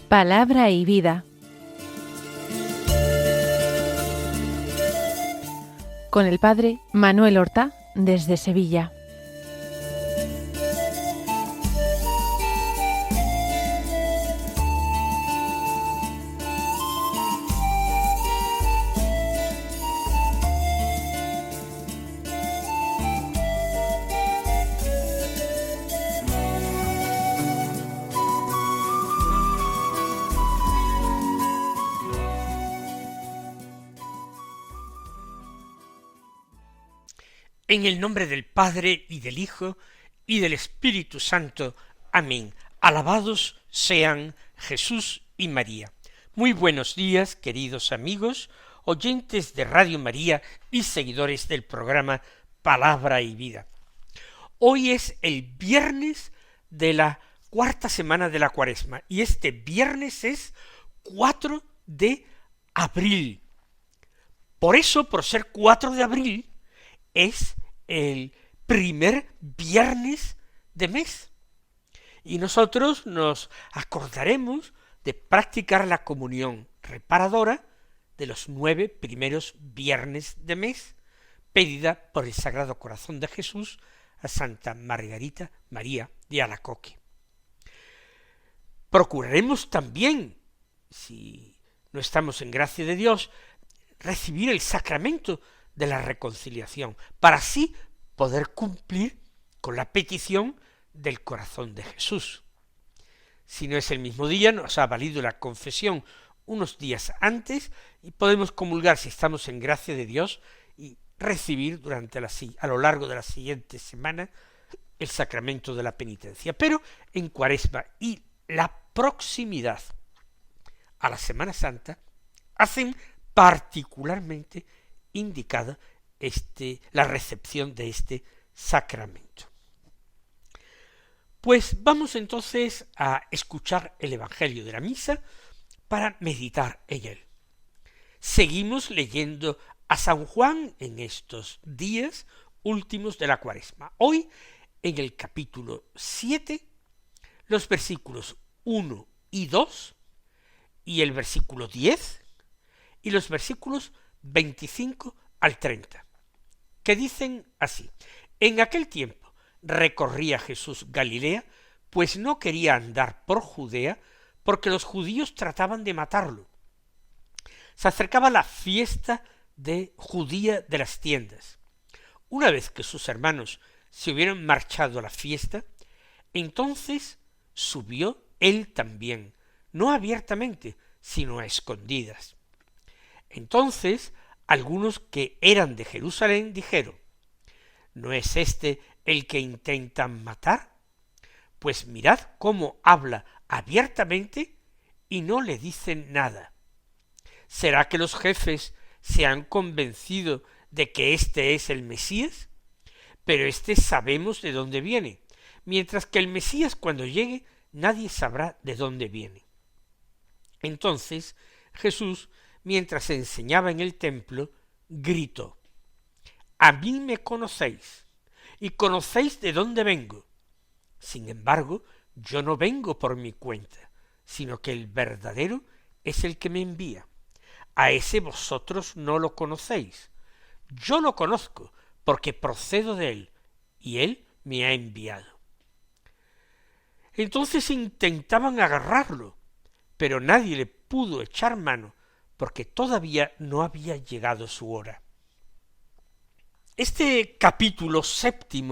Palabra y vida. Con el padre Manuel Horta, desde Sevilla. En el nombre del Padre, y del Hijo, y del Espíritu Santo. Amén. Alabados sean Jesús y María. Muy buenos días, queridos amigos, oyentes de Radio María y seguidores del programa Palabra y Vida. Hoy es el viernes de la cuarta semana de la Cuaresma, y este viernes es 4 de abril. Por eso, por ser 4 de abril, es el primer viernes de mes. Y nosotros nos acordaremos de practicar la comunión reparadora de los 9 primeros viernes de mes, pedida por el Sagrado Corazón de Jesús a Santa Margarita María de Alacoque. Procuraremos también, si no estamos en gracia de Dios, recibir el sacramento de la reconciliación, para así poder cumplir con la petición del corazón de Jesús. Si no es el mismo día, nos ha valido la confesión unos días antes y podemos comulgar si estamos en gracia de Dios y recibir a lo largo de la siguiente semana el sacramento de la penitencia. Pero en Cuaresma y la proximidad a la Semana Santa hacen particularmente indicada la recepción de este sacramento. Pues vamos entonces a escuchar el Evangelio de la Misa para meditar en él. Seguimos leyendo a San Juan en estos días últimos de la Cuaresma. Hoy, en el capítulo 7, los versículos 1 y 2, y el versículo 10, y los versículos 25 al 30, que dicen así: En aquel tiempo recorría Jesús Galilea, pues no quería andar por Judea, porque los judíos trataban de matarlo. Se acercaba la fiesta judía de las tiendas. Una vez que sus hermanos se hubieran marchado a la fiesta, entonces subió él también, no abiertamente, sino a escondidas. Entonces algunos que eran de Jerusalén dijeron: ¿No es este el que intentan matar? Pues mirad cómo habla abiertamente y no le dicen nada. ¿Será que los jefes se han convencido de que este es el Mesías? Pero este sabemos de dónde viene, mientras que el Mesías, cuando llegue, nadie sabrá de dónde viene. Entonces Jesús, mientras enseñaba en el templo, gritó: A mí me conocéis, y conocéis de dónde vengo. Sin embargo, yo no vengo por mi cuenta, sino que el verdadero es el que me envía. A ese vosotros no lo conocéis. Yo lo conozco, porque procedo de él, y él me ha enviado. Entonces intentaban agarrarlo, pero nadie le pudo echar mano, porque todavía no había llegado su hora. Este capítulo 7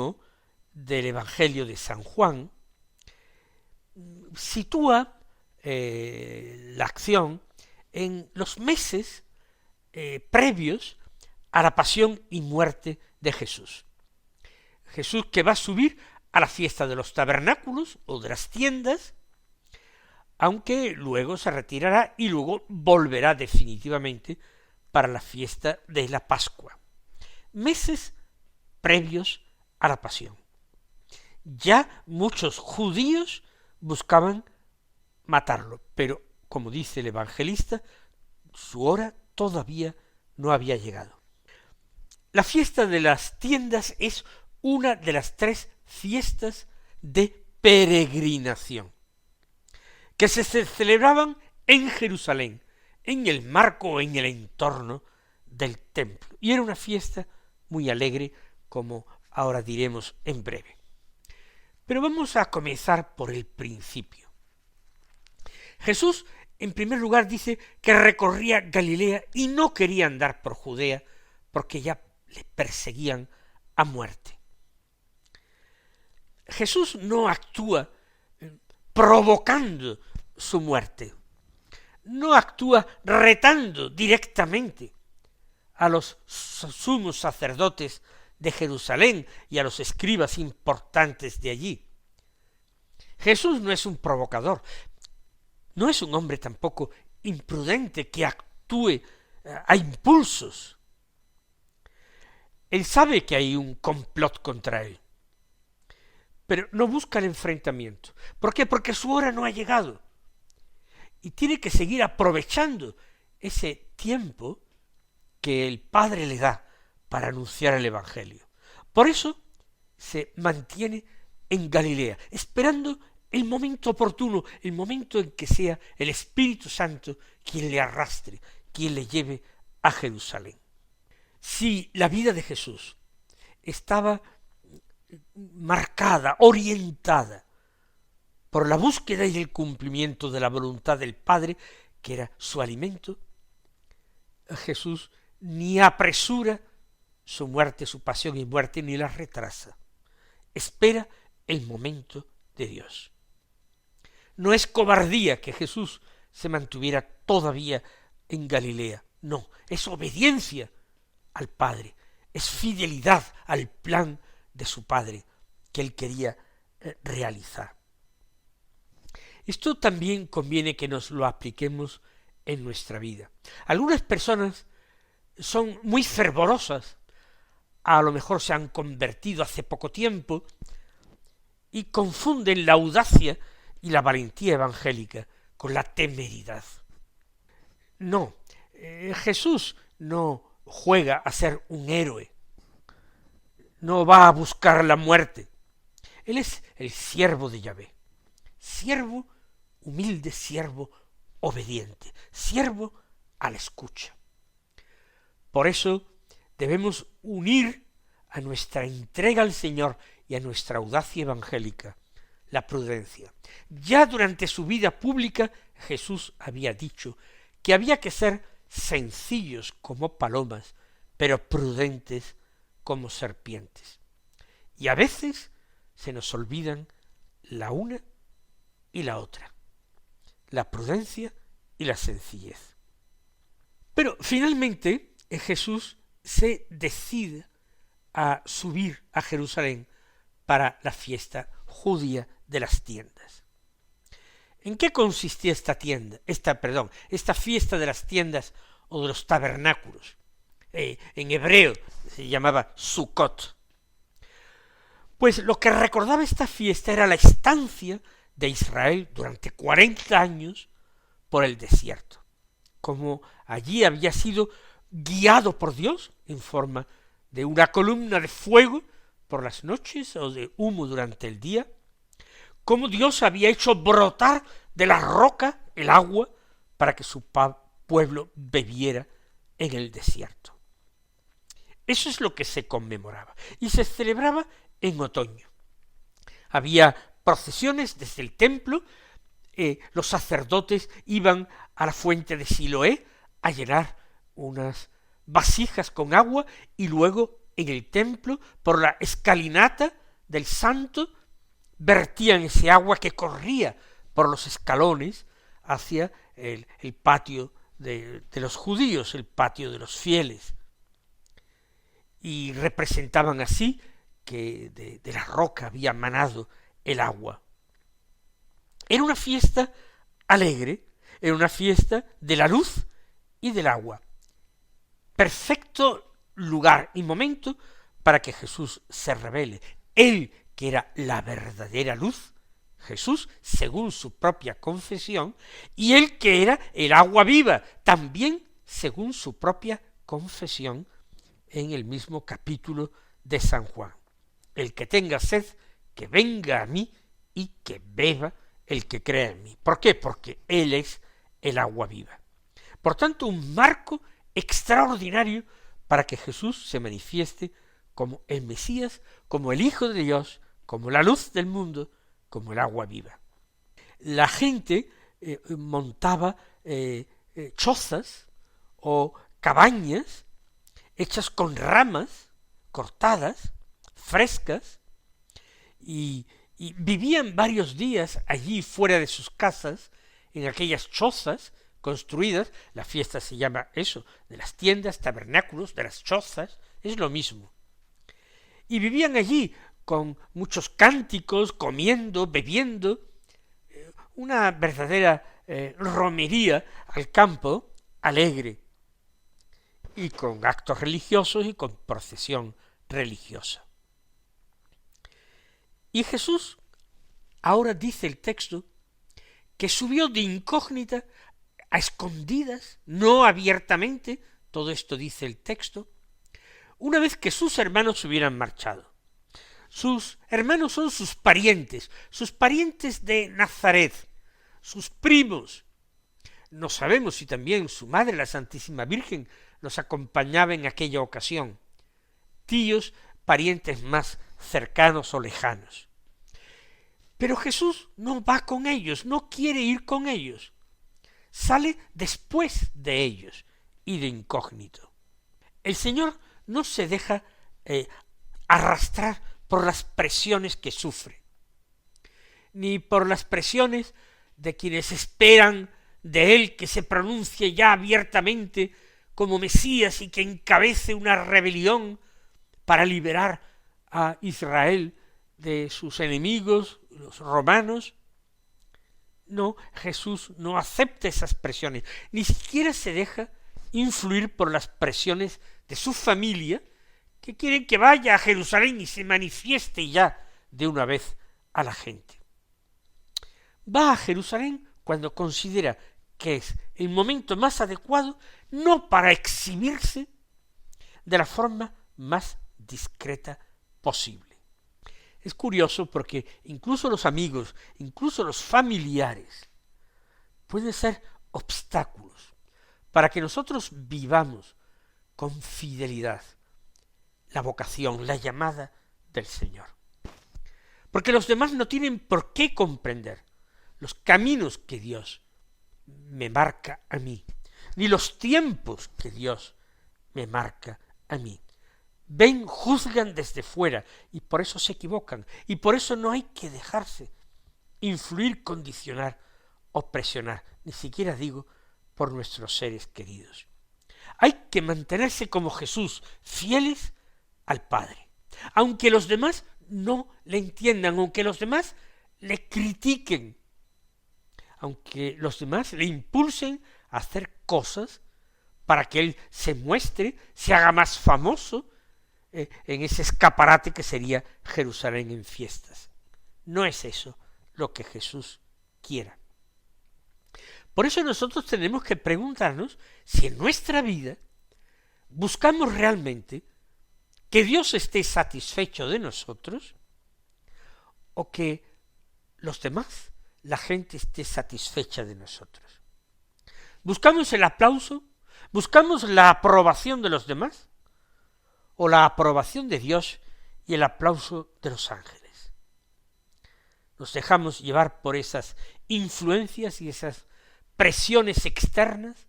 del Evangelio de San Juan sitúa la acción en los meses previos a la pasión y muerte de Jesús. Jesús, que va a subir a la fiesta de los tabernáculos o de las tiendas, aunque luego se retirará y luego volverá definitivamente para la fiesta de la Pascua. Meses previos a la pasión. Ya muchos judíos buscaban matarlo, pero, como dice el evangelista, su hora todavía no había llegado. La fiesta de las tiendas es una de las 3 fiestas de peregrinación que se celebraban en Jerusalén, en el marco o en el entorno del templo. Y era una fiesta muy alegre, como ahora diremos en breve. Pero vamos a comenzar por el principio. Jesús, en primer lugar, dice que recorría Galilea y no quería andar por Judea porque ya le perseguían a muerte. Jesús no actúa provocando su muerte, no actúa retando directamente a los sumos sacerdotes de Jerusalén y a los escribas importantes de allí. Jesús no es un provocador, no es un hombre tampoco imprudente que actúe a impulsos. Él sabe que hay un complot contra él, pero no busca el enfrentamiento. ¿Por qué? Porque su hora no ha llegado. Y tiene que seguir aprovechando ese tiempo que el Padre le da para anunciar el Evangelio. Por eso se mantiene en Galilea, esperando el momento oportuno, el momento en que sea el Espíritu Santo quien le arrastre, quien le lleve a Jerusalén. Si la vida de Jesús estaba marcada, orientada por la búsqueda y el cumplimiento de la voluntad del Padre, que era su alimento, Jesús ni apresura su muerte, su pasión y muerte, ni la retrasa. Espera el momento de Dios. No es cobardía que Jesús se mantuviera todavía en Galilea, no, es obediencia al Padre, es fidelidad al plan de su Padre que él quería realizar. Esto también conviene que nos lo apliquemos en nuestra vida. Algunas personas son muy fervorosas, a lo mejor se han convertido hace poco tiempo, y confunden la audacia y la valentía evangélica con la temeridad. No, Jesús no juega a ser un héroe, no va a buscar la muerte. Él es el siervo de Yahvé, siervo humilde, siervo obediente, siervo a la escucha. Por eso debemos unir a nuestra entrega al Señor y a nuestra audacia evangélica la prudencia. Ya durante su vida pública Jesús había dicho que había que ser sencillos como palomas, pero prudentes como serpientes. Y a veces se nos olvidan la una y la otra, la prudencia y la sencillez. Pero finalmente Jesús se decide a subir a Jerusalén para la fiesta judía de las tiendas. ¿En qué consistía esta fiesta de las tiendas o de los tabernáculos? En hebreo se llamaba Sukkot. Pues lo que recordaba esta fiesta era la estancia de Israel durante 40 años por el desierto, como allí había sido guiado por Dios en forma de una columna de fuego por las noches o de humo durante el día, como Dios había hecho brotar de la roca el agua para que su pueblo bebiera en el desierto. Eso es lo que se conmemoraba y se celebraba en otoño. Había procesiones desde el templo, los sacerdotes iban a la fuente de Siloé a llenar unas vasijas con agua y luego en el templo, por la escalinata del santo, vertían ese agua que corría por los escalones hacia el patio de los judíos, el patio de los fieles, y representaban así que de la roca había manado el agua. Era una fiesta alegre, era una fiesta de la luz y del agua. Perfecto lugar y momento para que Jesús se revele. Él, que era la verdadera luz, Jesús, según su propia confesión, y él que era el agua viva, también según su propia confesión en el mismo capítulo de San Juan. El que tenga sed, que venga a mí y que beba el que crea en mí. ¿Por qué? Porque Él es el agua viva. Por tanto, un marco extraordinario para que Jesús se manifieste como el Mesías, como el Hijo de Dios, como la luz del mundo, como el agua viva. La gente montaba chozas o cabañas hechas con ramas cortadas, frescas, y vivían varios días allí fuera de sus casas, en aquellas chozas construidas. La fiesta se llama eso, de las tiendas, tabernáculos, de las chozas, es lo mismo. Y vivían allí con muchos cánticos, comiendo, bebiendo, una verdadera romería al campo, alegre, y con actos religiosos y con procesión religiosa. Y Jesús, ahora dice el texto, que subió de incógnita, a escondidas, no abiertamente, todo esto dice el texto, una vez que sus hermanos hubieran marchado. Sus hermanos son sus parientes de Nazaret, sus primos. No sabemos si también su madre, la Santísima Virgen, los acompañaba en aquella ocasión. Tíos, parientes más cercanos o lejanos. Pero Jesús no va con ellos, no quiere ir con ellos. Sale después de ellos y de incógnito. El Señor no se deja arrastrar por las presiones que sufre, ni por las presiones de quienes esperan de Él que se pronuncie ya abiertamente como Mesías y que encabece una rebelión para liberar a Israel de sus enemigos, los romanos. No, Jesús no acepta esas presiones, ni siquiera se deja influir por las presiones de su familia, que quieren que vaya a Jerusalén y se manifieste ya de una vez a la gente. Va a Jerusalén cuando considera que es el momento más adecuado, no para exhibirse de la forma más discreta posible. Es curioso porque incluso los amigos, incluso los familiares, pueden ser obstáculos para que nosotros vivamos con fidelidad la vocación, la llamada del Señor. Porque los demás no tienen por qué comprender los caminos que Dios me marca a mí, ni los tiempos que Dios me marca a mí. Ven, juzgan desde fuera, y por eso se equivocan, y por eso no hay que dejarse influir, condicionar o presionar, ni siquiera digo por nuestros seres queridos. Hay que mantenerse como Jesús, fieles al Padre, aunque los demás no le entiendan, aunque los demás le critiquen, aunque los demás le impulsen a hacer cosas para que Él se muestre, se haga más famoso en ese escaparate que sería Jerusalén en fiestas. No es eso lo que Jesús quiera. Por eso nosotros tenemos que preguntarnos si en nuestra vida buscamos realmente que Dios esté satisfecho de nosotros o que los demás, la gente, esté satisfecha de nosotros. ¿Buscamos el aplauso? ¿Buscamos la aprobación de los demás? ¿O la aprobación de Dios y el aplauso de los ángeles? Nos dejamos llevar por esas influencias y esas presiones externas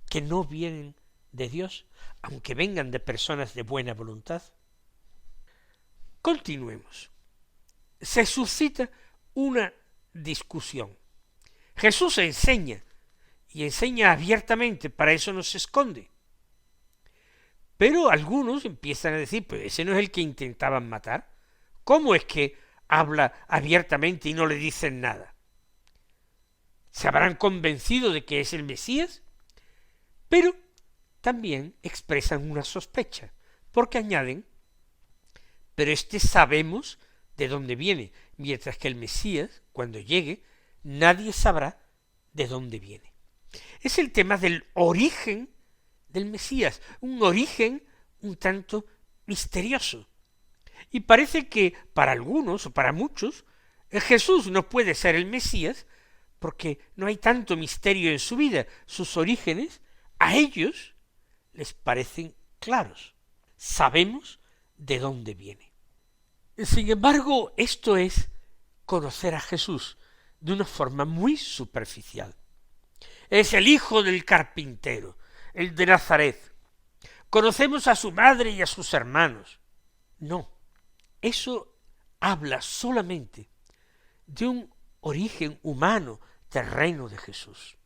que no vienen de Dios, aunque vengan de personas de buena voluntad. Continuemos. Se suscita una discusión. Jesús enseña, y enseña abiertamente, para eso no se esconde. Pero algunos empiezan a decir, pues ese no es el que intentaban matar. ¿Cómo es que habla abiertamente y no le dicen nada? ¿Se habrán convencido de que es el Mesías? Pero también expresan una sospecha, porque añaden, pero sabemos de dónde viene, mientras que el Mesías, cuando llegue, nadie sabrá de dónde viene. Es el tema del origen del Mesías, un origen un tanto misterioso. Y parece que para algunos o para muchos Jesús no puede ser el Mesías porque no hay tanto misterio en su vida. Sus orígenes a ellos les parecen claros. Sabemos de dónde viene. Sin embargo, esto es conocer a Jesús de una forma muy superficial. Es el hijo del carpintero, el de Nazaret. Conocemos a su madre y a sus hermanos. No, eso habla solamente de un origen humano terreno de Jesús.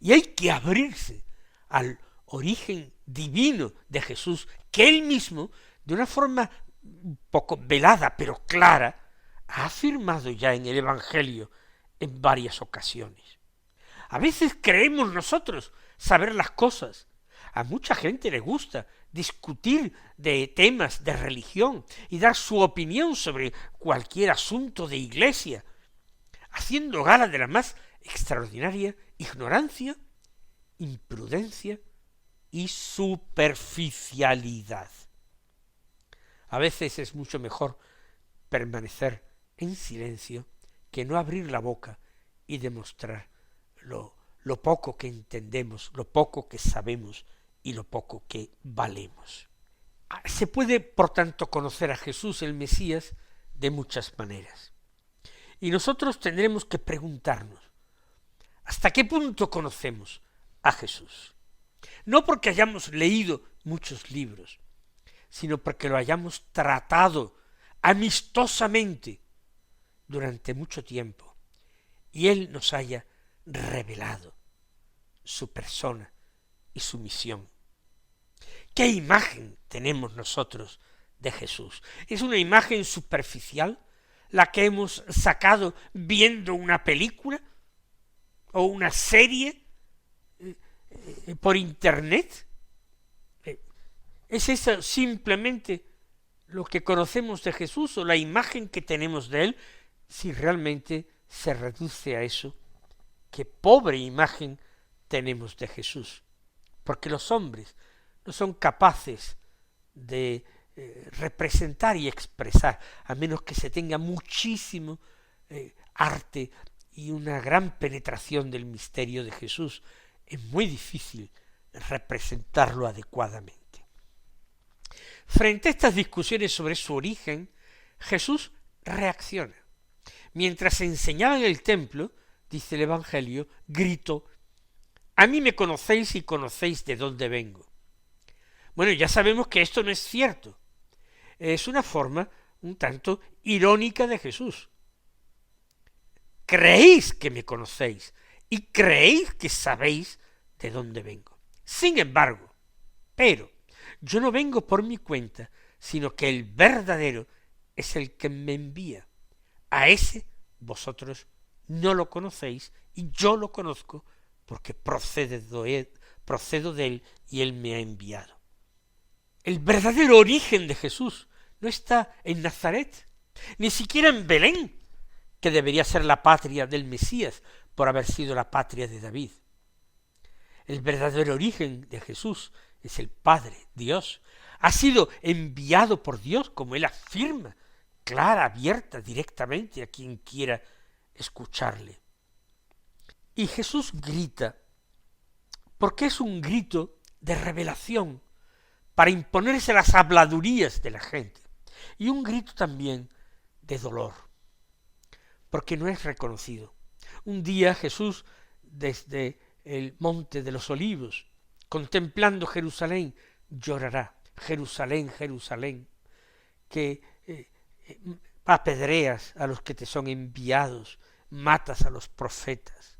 Y hay que abrirse al origen divino de Jesús, que él mismo, de una forma un poco velada pero clara, ha afirmado ya en el Evangelio en varias ocasiones. A veces creemos nosotros saber las cosas. A mucha gente le gusta discutir de temas de religión y dar su opinión sobre cualquier asunto de iglesia, haciendo gala de la más extraordinaria ignorancia, imprudencia y superficialidad. A veces es mucho mejor permanecer en silencio que no abrir la boca y demostrar lo poco que entendemos, lo poco que sabemos y lo poco que valemos. Se puede, por tanto, conocer a Jesús el Mesías de muchas maneras. Y nosotros tendremos que preguntarnos, ¿hasta qué punto conocemos a Jesús? No porque hayamos leído muchos libros, sino porque lo hayamos tratado amistosamente durante mucho tiempo y Él nos haya revelado su persona y su misión. ¿Qué imagen tenemos nosotros de Jesús? ¿Es una imagen superficial la que hemos sacado viendo una película o una serie por internet? ¿Es eso simplemente lo que conocemos de Jesús o la imagen que tenemos de Él? Si realmente se reduce a eso, qué pobre imagen tenemos de Jesús, porque los hombres no son capaces de representar y expresar, a menos que se tenga muchísimo arte y una gran penetración del misterio de Jesús. Es muy difícil representarlo adecuadamente. Frente a estas discusiones sobre su origen, Jesús reacciona. Mientras enseñaba en el templo, dice el Evangelio, gritó: «A mí me conocéis y conocéis de dónde vengo». Bueno, ya sabemos que esto no es cierto. Es una forma un tanto irónica de Jesús. Creéis que me conocéis y creéis que sabéis de dónde vengo. Sin embargo, yo no vengo por mi cuenta, sino que el verdadero es el que me envía. A ese vosotros no lo conocéis y yo lo conozco porque procedo de él y él me ha enviado. El verdadero origen de Jesús no está en Nazaret, ni siquiera en Belén, que debería ser la patria del Mesías por haber sido la patria de David. El verdadero origen de Jesús es el Padre, Dios. Ha sido enviado por Dios, como él afirma, clara, abierta, directamente a quien quiera escucharle. Y Jesús grita, porque es un grito de revelación, para imponerse las habladurías de la gente, y un grito también de dolor, porque no es reconocido. Un día Jesús, desde el monte de los olivos, contemplando Jerusalén, llorará: «Jerusalén, Jerusalén, que apedreas a los que te son enviados, matas a los profetas.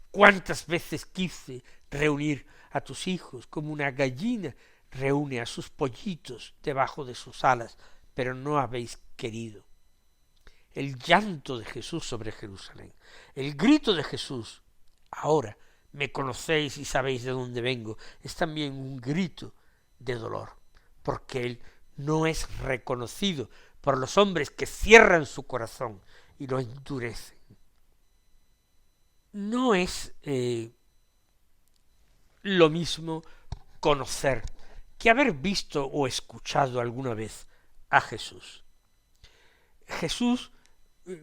¿Cuántas veces quise reunir a tus hijos como una gallina reúne a sus pollitos debajo de sus alas, pero no habéis querido»? El llanto de Jesús sobre Jerusalén, el grito de Jesús: «Ahora me conocéis y sabéis de dónde vengo», es también un grito de dolor, porque él no es reconocido por los hombres que cierran su corazón y lo endurecen. No es lo mismo conocer que haber visto o escuchado alguna vez a Jesús. Jesús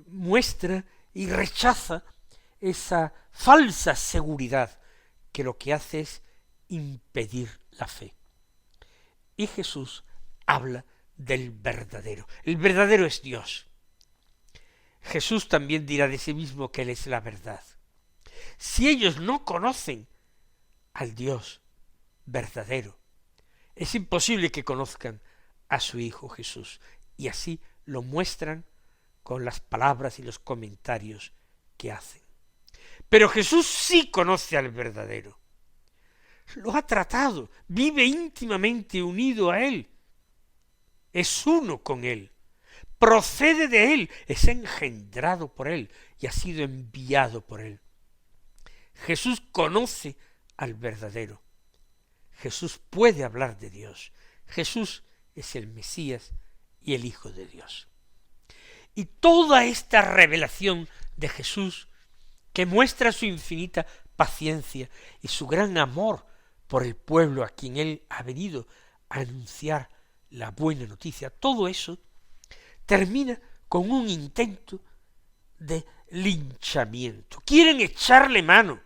muestra y rechaza esa falsa seguridad que lo que hace es impedir la fe. Y Jesús habla del verdadero. El verdadero es Dios. Jesús también dirá de sí mismo que Él es la verdad. Si ellos no conocen al Dios verdadero, es imposible que conozcan a su Hijo Jesús. Y así lo muestran con las palabras y los comentarios que hacen. Pero Jesús sí conoce al verdadero. Lo ha tratado, vive íntimamente unido a Él. Es uno con Él. Procede de Él, es engendrado por Él y ha sido enviado por Él. Jesús conoce al verdadero. Jesús puede hablar de Dios. Jesús es el Mesías y el Hijo de Dios. Y toda esta revelación de Jesús, que muestra su infinita paciencia y su gran amor por el pueblo a quien Él ha venido a anunciar la buena noticia, todo eso termina con un intento de linchamiento. Quieren echarle mano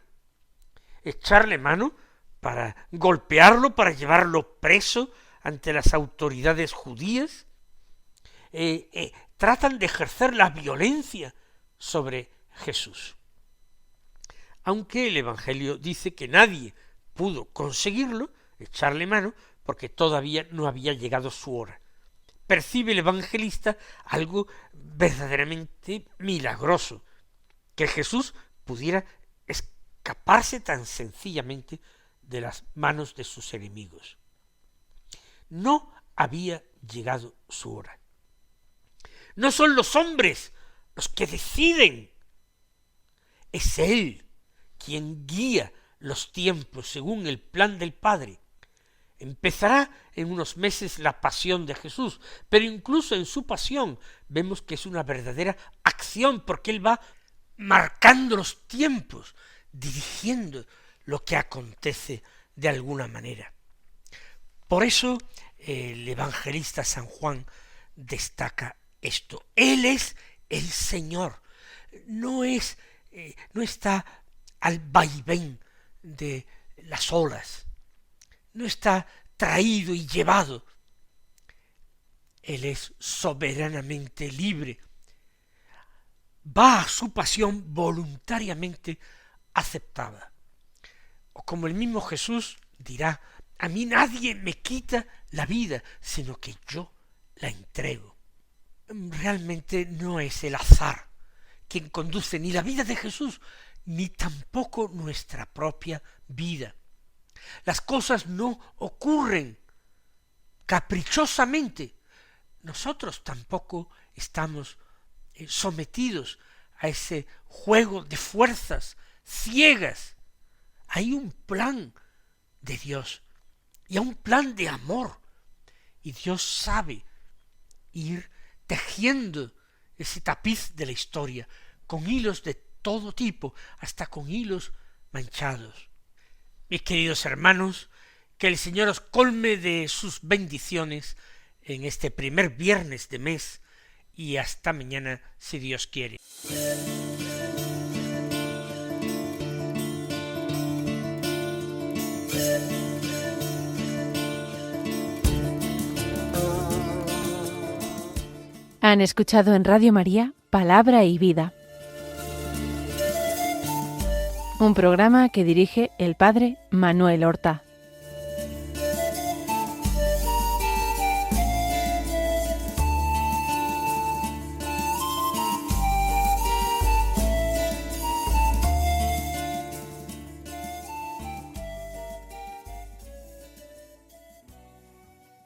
para golpearlo, para llevarlo preso ante las autoridades judías. Tratan de ejercer la violencia sobre Jesús. Aunque el Evangelio dice que nadie pudo conseguirlo, echarle mano, porque todavía no había llegado su hora. Percibe el evangelista algo verdaderamente milagroso, que Jesús pudiera escaparse tan sencillamente de las manos de sus enemigos. No había llegado su hora. No son los hombres los que deciden, es Él quien guía los tiempos según el plan del Padre. Empezará en unos meses la pasión de Jesús, pero incluso en su pasión vemos que es una verdadera acción, porque Él va marcando los tiempos, dirigiendo lo que acontece de alguna manera. Por eso el evangelista San Juan destaca esto. Él es el Señor, no está al vaivén de las olas, no está traído y llevado. Él es soberanamente libre. Va a su pasión voluntariamente aceptada. O como el mismo Jesús dirá, a mí nadie me quita la vida, sino que yo la entrego. Realmente no es el azar quien conduce ni la vida de Jesús, ni tampoco nuestra propia vida. Las cosas no ocurren caprichosamente. Nosotros tampoco estamos sometidos a ese juego de fuerzas ciegas. Hay un plan de Dios y un plan de amor. Y Dios sabe ir tejiendo ese tapiz de la historia con hilos de todo tipo, hasta con hilos manchados. Mis queridos hermanos, que el Señor os colme de sus bendiciones en este primer viernes de mes y hasta mañana si Dios quiere. Han escuchado en Radio María Palabra y Vida, un programa que dirige el Padre Manuel Horta.